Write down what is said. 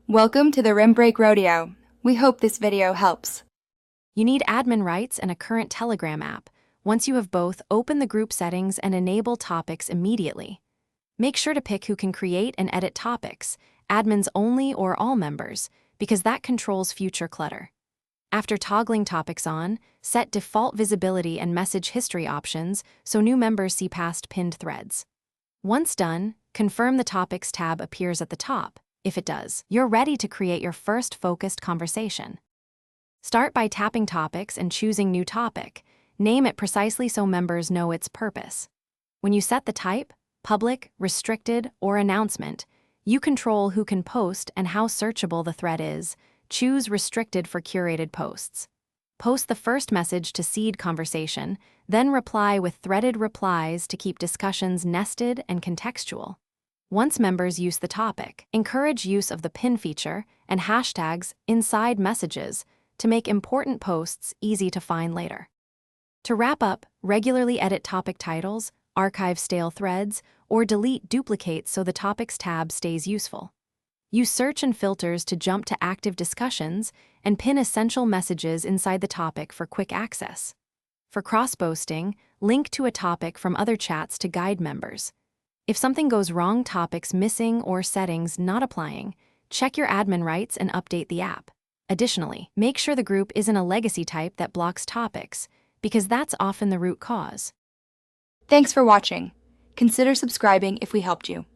Welcome to the Rim Break Rodeo. We hope this video helps. You need admin rights and a current Telegram app. Once you have both, open the group settings and enable topics immediately. Make sure to pick who can create and edit topics, admins only or all members, because that controls future clutter. After toggling topics on, set default visibility and message history options so new members see past pinned threads. Once done, confirm the Topics tab appears at the top. If it does, you're ready to create your first focused conversation. Start by tapping Topics and choosing New Topic. Name it precisely so members know its purpose. When you set the type, public, restricted, or announcement, you control who can post and how searchable the thread is. Choose Restricted for curated posts. Post the first message to seed conversation, then reply with threaded replies to keep discussions nested and contextual. Once members use the topic, encourage use of the pin feature and hashtags inside messages to make important posts easy to find later. To wrap up, regularly edit topic titles, archive stale threads, or delete duplicates so the Topics tab stays useful. Use search and filters to jump to active discussions and pin essential messages inside the topic for quick access. For cross-posting, link to a topic from other chats to guide members. If something goes wrong, topics missing or settings not applying, check your admin rights and update the app. Additionally, make sure the group isn't a legacy type that blocks topics, because that's often the root cause. Thanks for watching. Consider subscribing if we helped you.